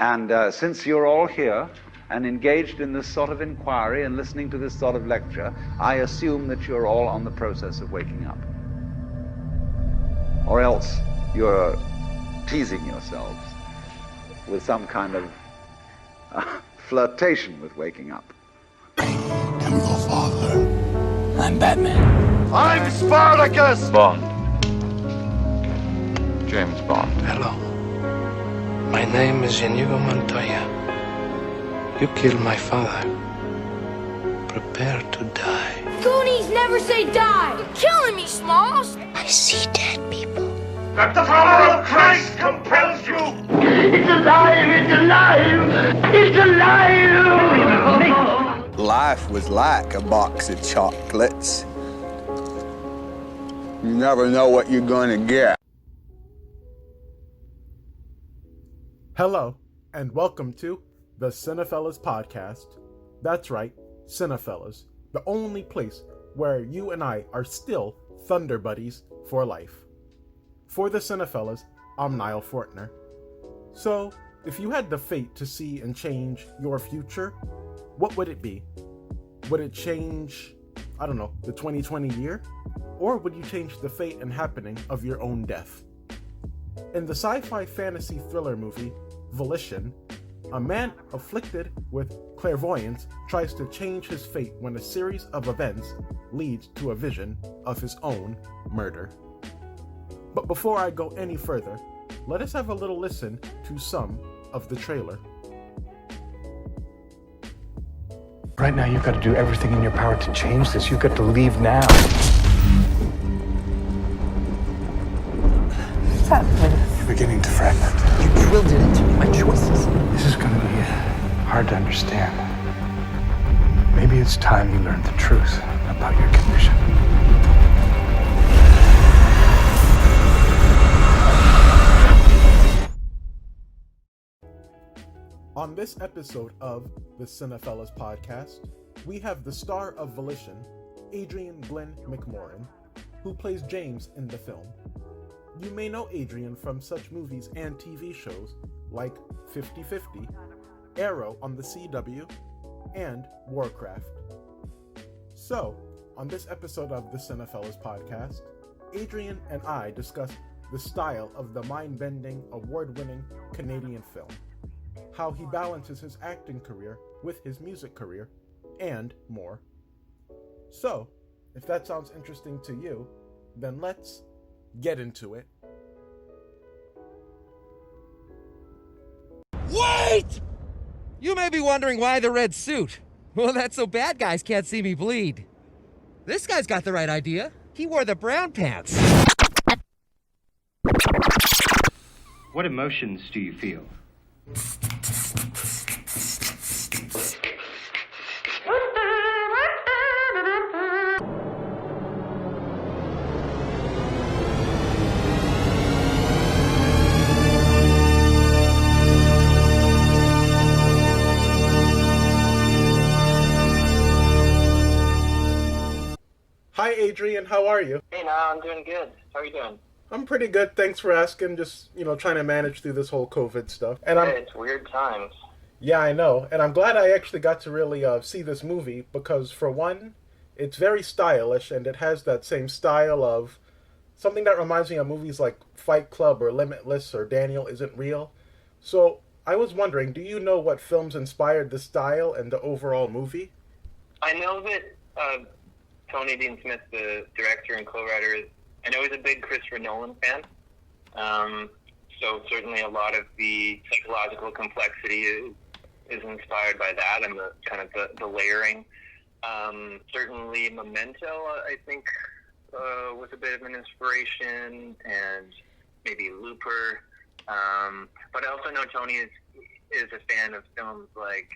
And since you're all here and engaged in this sort of inquiry and listening to this sort of lecture, I assume that you're all on the process of waking up. Or else you're teasing yourselves with some kind of flirtation with waking up. I am your father. I'm Batman. I'm Spartacus! Bond. James Bond. Hello. My name is Inigo Montoya. You killed my father. Prepare to die. Goonies never say die! You're killing me, Smalls! I see dead people. That the power of Christ compels you! It's alive! It's alive! It's alive! Life was like a box of chocolates. You never know what you're gonna get. Hello, and welcome to the Cinephellas podcast. That's right, Cinephellas, the only place where you and I are still Thunder Buddies for life. For the Cinephellas, I'm Nile Fortner. So, if you had the fate to see and change your future, what would it be? Would it change, the 2020 year? Or would you change the fate and happening of your own death? In the sci-fi fantasy thriller movie, Volition, a man afflicted with clairvoyance tries to change his fate when a series of events leads to a vision of his own murder. But before I go any further, let us have a little listen to some of the trailer. Right now, you've got to do everything in your power to change this. You've got to leave now. What's happening? You're beginning to fragment. You drilled it into me, my choices. This is going to be hard to understand. Maybe it's time you learned the truth about your condition. On this episode of the Cinephellas podcast, we have the star of Volition, Adrian Glynn McMorran, who plays James in the film. You may know Adrian from such movies and TV shows like 50-50, Arrow on the CW, and Warcraft. So, on this episode of the Cinephellas podcast, Adrian and I discuss the style of the mind-bending, award-winning Canadian film, how he balances his acting career with his music career, and more. So, if that sounds interesting to you, then let's get into it. Wait! You may be wondering why the red suit. Well, that's so bad guys can't see me bleed. This guy's got the right idea. He wore the brown pants. What emotions do you feel? Hi Adrian, how are you? Hey, Niall, I'm doing good. How are you doing? I'm pretty good, thanks for asking. Just, trying to manage through this whole COVID stuff. And it's weird times. Yeah, I know. And I'm glad I actually got to really see this movie because, for one, it's very stylish and it has that same style of something that reminds me of movies like Fight Club or Limitless or Daniel Isn't Real. So, I was wondering, do you know what films inspired the style and the overall movie? I know that Tony Dean Smith, the director and co-writer, I know he's a big Christopher Nolan fan. So certainly a lot of the psychological complexity is inspired by that and the kind of the layering. Certainly Memento, I think, was a bit of an inspiration, and maybe Looper. But I also know Tony is a fan of films like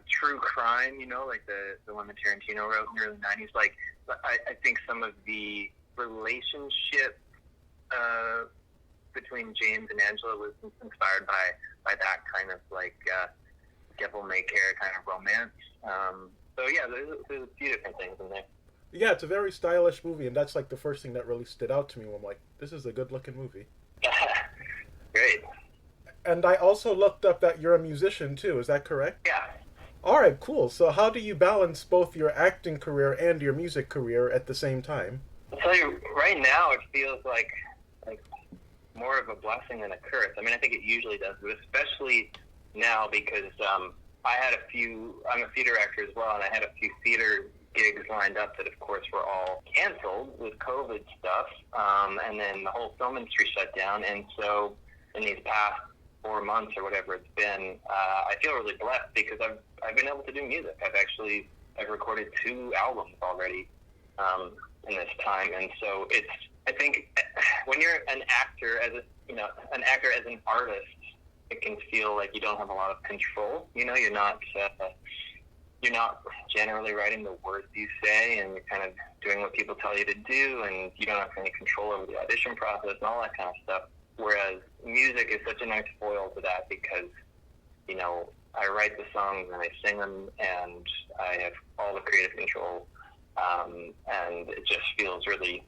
true crime, like the one that Tarantino wrote in the early 90s. Like, I think some of the relationship between James and Angela was inspired by that kind of like devil may care kind of romance. So yeah, there's a few different things in there. Yeah, it's a very stylish movie, and that's like the first thing that really stood out to me when I'm like, this is a good looking movie. Great. And I also looked up that you're a musician too, is that correct? Yeah. Alright, cool. So how do you balance both your acting career and your music career at the same time? I'll tell you, right now it feels like more of a blessing than a curse. I mean, I think it usually does, but especially now because I'm a theater actor as well, and I had a few theater gigs lined up that, of course, were all canceled with COVID stuff, and then the whole film industry shut down, and so in these past 4 months or whatever it's been, I feel really blessed because I've been able to do music. I've recorded 2 albums already in this time, and so I think when you're an actor as an artist, it can feel like you don't have a lot of control. You know, you're not generally writing the words you say, and you're kind of doing what people tell you to do, and you don't have any control over the audition process and all that kind of stuff. Whereas music is such a nice foil to that because, you know, I write the songs and I sing them, and I have all the creative control, and it just feels really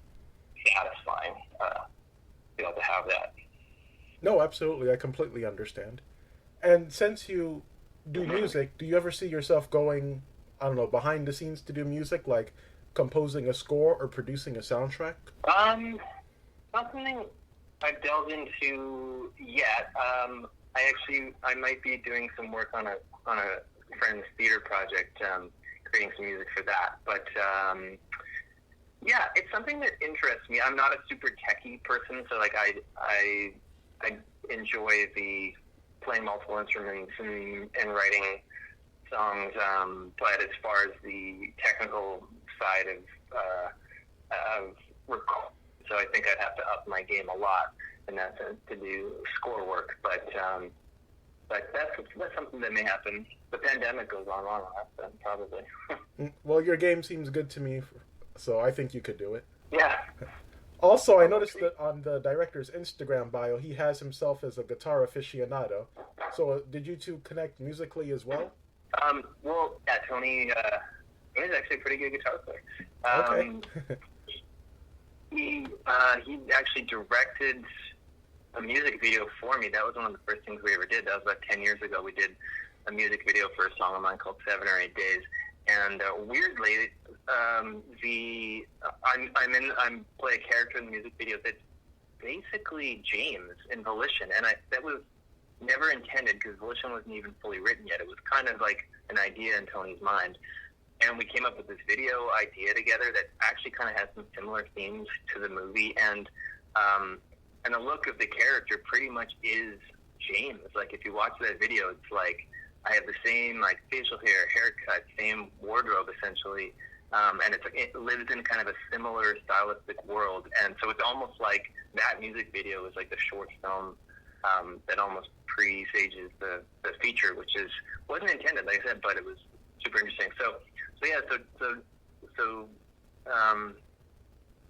satisfying to be able to have that. No, absolutely. I completely understand. And since you do music, do you ever see yourself going, I don't know, behind the scenes to do music, like composing a score or producing a soundtrack? Not something I've delved into yet. I might be doing some work on a friend's theater project, creating some music for that. But yeah, it's something that interests me. I'm not a super techie person, so like I enjoy the playing multiple instruments and writing songs. But as far as the technical side of record, so I think I'd have to up my game a lot in that sense to do score work. But that's something that may happen. The pandemic goes on long enough, then probably. Well, your game seems good to me, so I think you could do it. Yeah. Also, I noticed that on the director's Instagram bio, he has himself as a guitar aficionado. So did you two connect musically as well? Well, yeah, Tony is actually a pretty good guitar player. Okay. He actually directed a music video for me. That was one of the first things we ever did. That was about 10 years ago. We did a music video for a song of mine called 7 or 8 Days. And weirdly, I play a character in the music video that's basically James in Volition, and that was never intended because Volition wasn't even fully written yet. It was kind of like an idea in Tony's mind, and we came up with this video idea together that actually kind of has some similar themes to the movie, and the look of the character pretty much is James. Like if you watch that video, it's like I have the same like facial hair, haircut, same wardrobe essentially, and it lives in kind of a similar stylistic world, and so it's almost like that music video is like the short film that almost presages the feature, which wasn't intended, like I said, but it was super interesting. So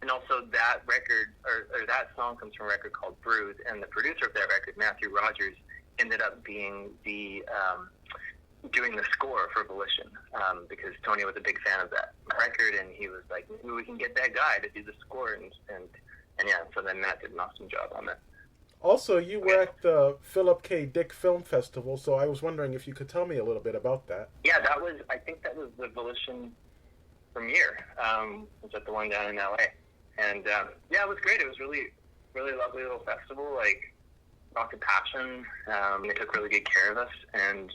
and also that record or that song comes from a record called Bruise, and the producer of that record, Matthew Rogers, ended up being doing the score for Volition, because Tony was a big fan of that record, and he was like, maybe we can get that guy to do the score, and yeah, so then Matt did an awesome job on that. Also, you were at the Philip K. Dick Film Festival, so I was wondering if you could tell me a little bit about that. Yeah, I think that was the Volition premiere. It was at the one down in LA, and yeah, it was great. It was really, really lovely little festival, like lots of passion. They took really good care of us, and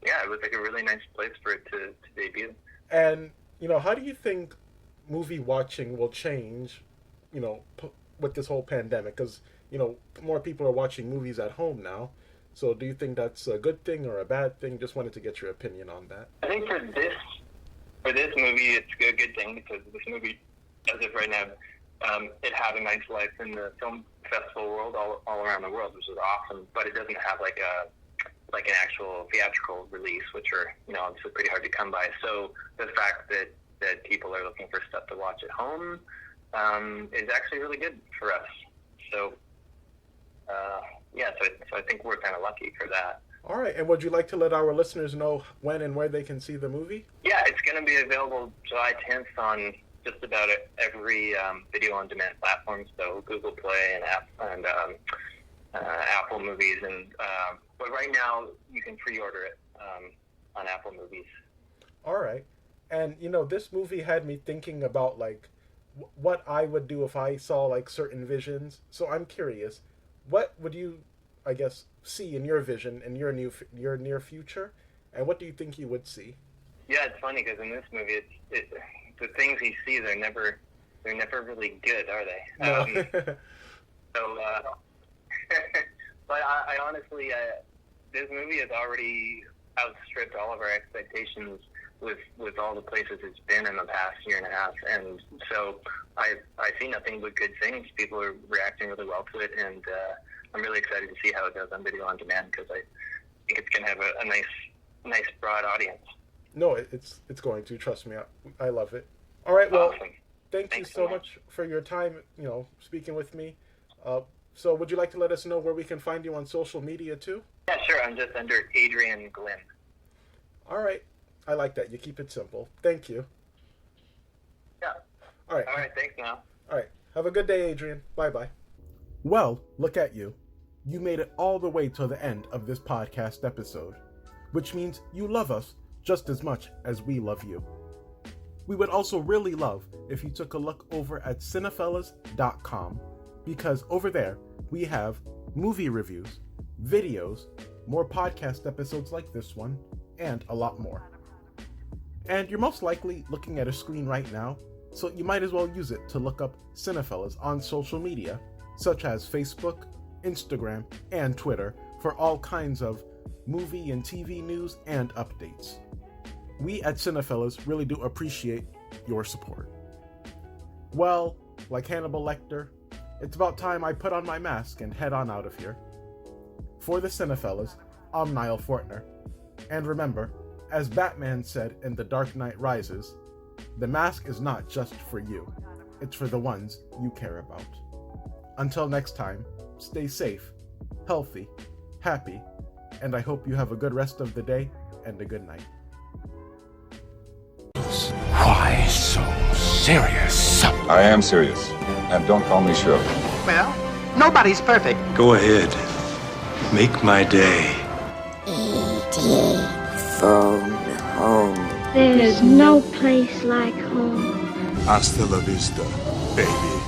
yeah, it was like a really nice place for it to debut. And, how do you think movie watching will change, with this whole pandemic? Because, more people are watching movies at home now. So do you think that's a good thing or a bad thing? Just wanted to get your opinion on that. I think for this movie, it's a good thing because this movie, as of right now, it had a nice life in the film festival world all around the world, which is awesome. But it doesn't have like an actual theatrical release, which are obviously pretty hard to come by. So the fact that people are looking for stuff to watch at home is actually really good for us. So yeah, so I think we're kind of lucky for that. All right, and would you like to let our listeners know when and where they can see the movie? Yeah, it's going to be available July 10th on just about every video-on-demand platform, so Google Play and Apple Movies, and but right now you can pre-order it on Apple Movies. All right. And, this movie had me thinking about, like, what I would do if I saw, like, certain visions. So I'm curious, what would you, I guess, see in your vision in your near future? And what do you think you would see? Yeah, it's funny because in this movie, the things he sees are never really good, are they? No. But I honestly, this movie has already outstripped all of our expectations with all the places it's been in the past year and a half, and so I see nothing but good things. People are reacting really well to it, and I'm really excited to see how it does on video on demand because I think it's going to have a nice broad audience. No, it's going to. Trust me, I love it. All right, well, awesome. Thanks you so much for your time. Speaking with me. So, would you like to let us know where we can find you on social media too? Yeah, sure. I'm just under Adrian Glynn. All right. I like that. You keep it simple. Thank you. Yeah. All right. All right. Thanks, now. All right. Have a good day, Adrian. Bye-bye. Well, look at you. You made it all the way to the end of this podcast episode, which means you love us just as much as we love you. We would also really love if you took a look over at Cinephellas.com, because over there we have movie reviews, videos, more podcast episodes like this one, and a lot more. And you're most likely looking at a screen right now, so you might as well use it to look up Cinephellas on social media, such as Facebook, Instagram, and Twitter, for all kinds of movie and TV news and updates. We at Cinephellas really do appreciate your support. Well, like Hannibal Lecter, it's about time I put on my mask and head on out of here. For the Cinephellas, I'm Nile Fortner. And remember, as Batman said in The Dark Knight Rises, the mask is not just for you, it's for the ones you care about. Until next time, stay safe, healthy, happy, and I hope you have a good rest of the day and a good night. Why so serious? I am serious, and don't call me Shirley. Well, nobody's perfect. Go ahead. Make my day. E.T. phone home. There's no place like home. Hasta la vista, baby.